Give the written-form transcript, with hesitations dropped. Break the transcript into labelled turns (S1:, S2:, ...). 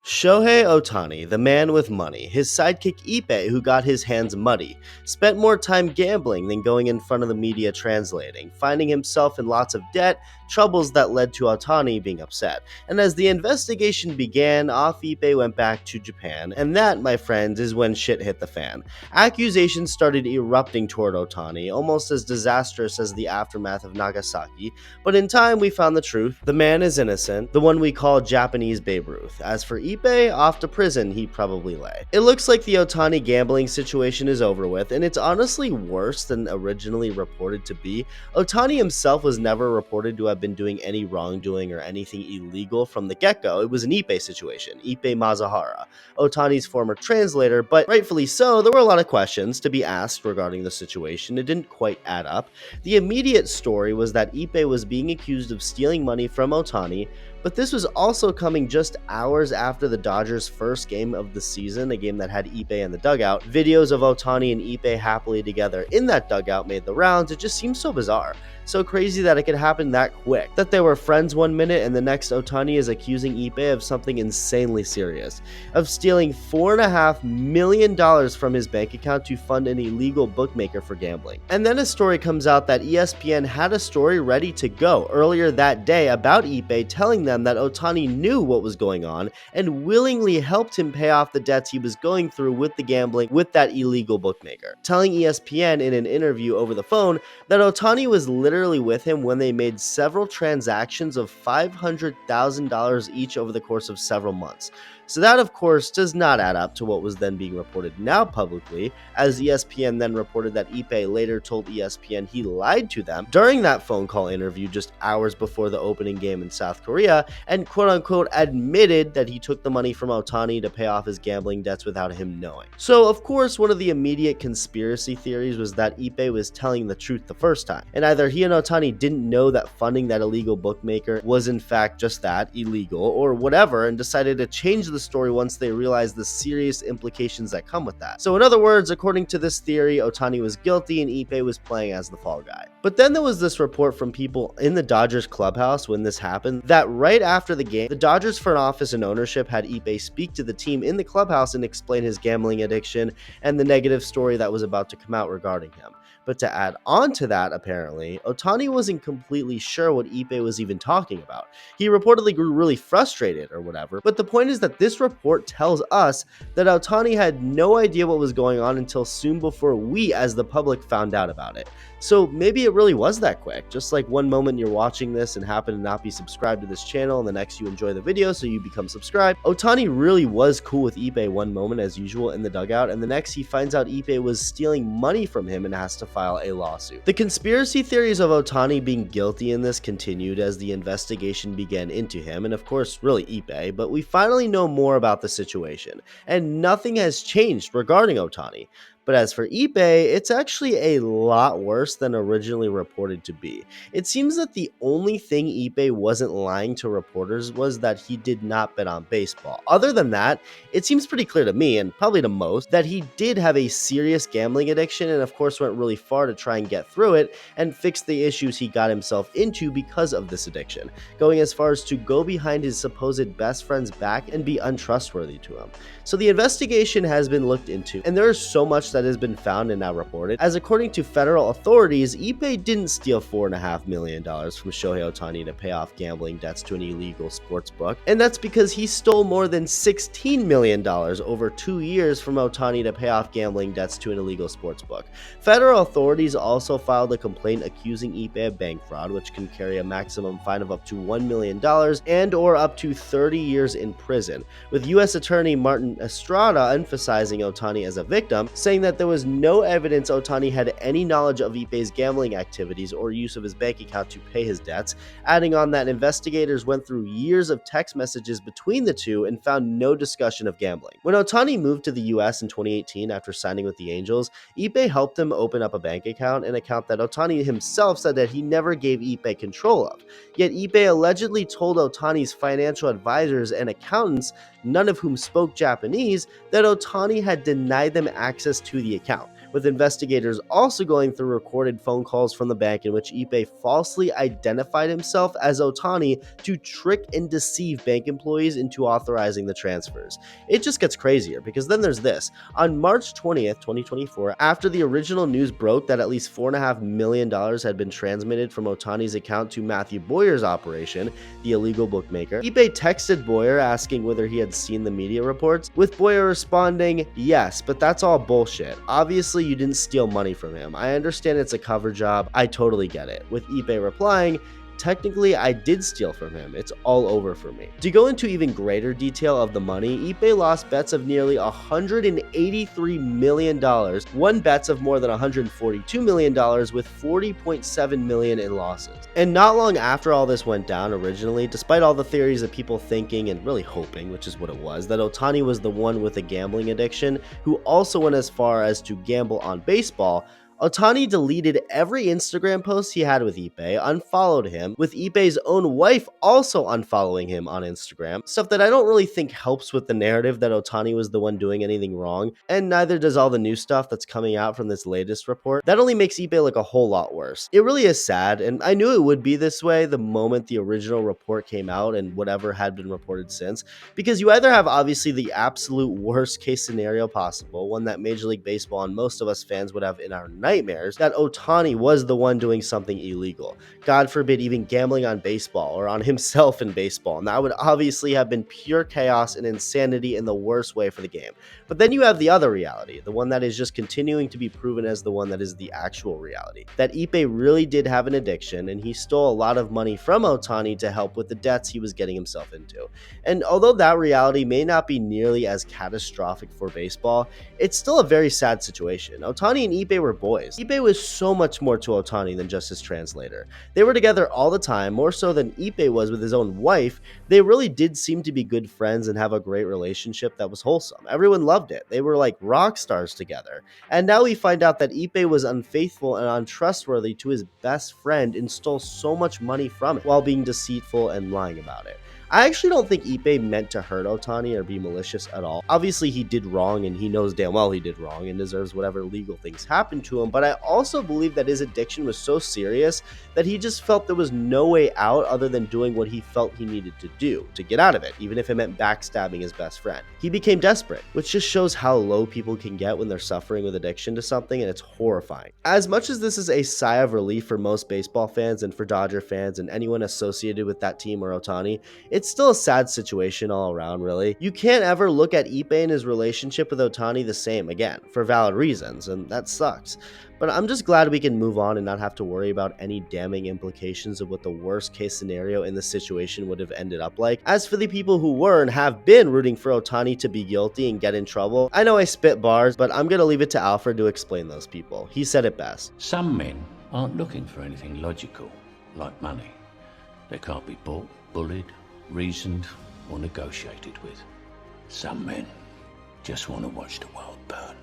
S1: Shohei Ohtani, the man with money, his sidekick Ippei, who got his hands muddy, spent more time gambling than going in front of the media translating, finding himself in lots of debt, troubles that led to Ohtani being upset. And as the investigation began, off Ippei went back to Japan, and that, my friends, is when shit hit the fan. Accusations started erupting toward Ohtani, almost as disastrous as the aftermath of Nagasaki, but in time we found the truth. The man is innocent, the one we call Japanese Babe Ruth. As for Ippei, off to prison he probably lay. It looks like the Ohtani gambling situation is over with, and it's honestly worse than originally reported to be. Ohtani himself was never reported to have been doing any wrongdoing or anything illegal from the get-go. It was an Ippei situation, Ippei Mazahara, Ohtani's former translator, but rightfully so, there were a lot of questions to be asked regarding the situation. It didn't quite add up. The immediate story was that Ippei was being accused of stealing money from Ohtani, but this was also coming just hours after the Dodgers' first game of the season, a game that had Ippei in the dugout. Videos of Ohtani and Ippei happily together in that dugout made the rounds. It just seems so bizarre. So crazy that it could happen that quick. That they were friends one minute and the next Ohtani is accusing Ippei of something insanely serious. Of stealing $4.5 million from his bank account to fund an illegal bookmaker for gambling. And then a story comes out that ESPN had a story ready to go earlier that day about Ippei, telling them that Ohtani knew what was going on and willingly helped him pay off the debts he was going through with the gambling with that illegal bookmaker. Telling ESPN in an interview over the phone that Ohtani was literally with him when they made several transactions of $500,000 each over the course of several months. So that, of course, does not add up to what was then being reported now publicly, as ESPN then reported that Ippei later told ESPN he lied to them during that phone call interview just hours before the opening game in South Korea, and quote-unquote admitted that he took the money from Ohtani to pay off his gambling debts without him knowing. So, of course, one of the immediate conspiracy theories was that Ippei was telling the truth the first time, and either he and Ohtani didn't know that funding that illegal bookmaker was in fact just that, illegal, or whatever, and decided to change the story once they realized the serious implications that come with that. So in other words, according to this theory, Ohtani was guilty and Ippei was playing as the fall guy. But then there was this report from people in the Dodgers clubhouse when this happened, that right after the game, the Dodgers front office and ownership had Ippei speak to the team in the clubhouse and explain his gambling addiction and the negative story that was about to come out regarding him. But to add on to that, apparently, Ohtani wasn't completely sure what Ippei was even talking about. He reportedly grew really frustrated or whatever, but the point is that this report tells us that Ohtani had no idea what was going on until soon before we as the public found out about it. So maybe it really was that quick, just like one moment you're watching this and happen to not be subscribed to this channel and the next you enjoy the video so you become subscribed. Ohtani really was cool with Ippei one moment as usual in the dugout, and the next he finds out Ippei was stealing money from him and has to file a lawsuit. The conspiracy theories of Ohtani being guilty in this continued as the investigation began into him, and of course really Ippei, but we finally know more about the situation, and nothing has changed regarding Ohtani. But as for Ippei, it's actually a lot worse than originally reported to be. It seems that the only thing Ippei wasn't lying to reporters was that he did not bet on baseball. Other than that, it seems pretty clear to me, and probably to most, that he did have a serious gambling addiction and of course went really far to try and get through it and fix the issues he got himself into because of this addiction, going as far as to go behind his supposed best friend's back and be untrustworthy to him. So the investigation has been looked into, and there is so much that has been found and now reported, as according to federal authorities, Ippei didn't steal $4.5 million from Shohei Ohtani to pay off gambling debts to an illegal sports book, and that's because he stole more than $16 million over 2 years from Ohtani to pay off gambling debts to an illegal sports book. Federal authorities also filed a complaint accusing Ippei of bank fraud, which can carry a maximum fine of up to $1 million and or up to 30 years in prison, with U.S. Attorney Martin Estrada emphasizing Ohtani as a victim, saying that there was no evidence Ohtani had any knowledge of Ippei's gambling activities or use of his bank account to pay his debts, adding on that investigators went through years of text messages between the two and found no discussion of gambling. When Ohtani moved to the US in 2018 after signing with the Angels, Ippei helped him open up a bank account, an account that Ohtani himself said that he never gave Ippei control of. Yet Ippei allegedly told Ohtani's financial advisors and accountants, none of whom spoke Japanese, that Ohtani had denied them access to the account, with investigators also going through recorded phone calls from the bank in which Ippei falsely identified himself as Ohtani to trick and deceive bank employees into authorizing the transfers. It just gets crazier because then there's this. On March 20th, 2024, after the original news broke that at least $4.5 million had been transmitted from Ohtani's account to Matthew Boyer's operation, the illegal bookmaker, Ippei texted Boyer asking whether he had seen the media reports, with Boyer responding, "Yes, but that's all bullshit. Obviously, you didn't steal money from him. I understand it's a cover job. I totally get it." With Ippei replying, "Technically, I did steal from him. It's all over for me." To go into even greater detail of the money, Ippei lost bets of nearly $183 million, won bets of more than $142 million, with $40.7 million in losses. And not long after all this went down originally, despite all the theories of people thinking and really hoping, which is what it was, that Ohtani was the one with a gambling addiction who also went as far as to gamble on baseball, Ohtani deleted every Instagram post he had with Ippei, unfollowed him, with Ippei's own wife also unfollowing him on Instagram, stuff that I don't really think helps with the narrative that Ohtani was the one doing anything wrong, and neither does all the new stuff that's coming out from this latest report. That only makes Ippei look a whole lot worse. It really is sad, and I knew it would be this way the moment the original report came out and whatever had been reported since, because you either have obviously the absolute worst case scenario possible, one that Major League Baseball and most of us fans would have in our nightmares, that Ohtani was the one doing something illegal. God forbid even gambling on baseball or on himself in baseball. And that would obviously have been pure chaos and insanity in the worst way for the game. But then you have the other reality, the one that is just continuing to be proven as the one that is the actual reality. That Ippei really did have an addiction and he stole a lot of money from Ohtani to help with the debts he was getting himself into. And although that reality may not be nearly as catastrophic for baseball, it's still a very sad situation. Ohtani and Ippei were boys. Ippei was so much more to Ohtani than just his translator. They were together all the time, more so than Ippei was with his own wife. They really did seem to be good friends and have a great relationship that was wholesome. Everyone loved it. They were like rock stars together. And now we find out that Ippei was unfaithful and untrustworthy to his best friend and stole so much money from it while being deceitful and lying about it. I actually don't think Ippei meant to hurt Ohtani or be malicious at all. Obviously, he did wrong and he knows damn well he did wrong and deserves whatever legal things happened to him, but I also believe that his addiction was so serious that he just felt there was no way out other than doing what he felt he needed to do to get out of it, even if it meant backstabbing his best friend. He became desperate, which just shows how low people can get when they're suffering with addiction to something, and it's horrifying. As much as this is a sigh of relief for most baseball fans and for Dodger fans and anyone associated with that team or Ohtani, it's still a sad situation all around, really. You can't ever look at Ippei and his relationship with Ohtani the same again, for valid reasons, and that sucks. But I'm just glad we can move on and not have to worry about any damning implications of what the worst case scenario in this situation would have ended up like. As for the people who were and have been rooting for Ohtani to be guilty and get in trouble, I know I spit bars, but I'm gonna leave it to Alfred to explain those people. He said it best.
S2: Some men aren't looking for anything logical, like money. They can't be bought, bullied, reasoned, or negotiated with. Some men just want to watch the world burn.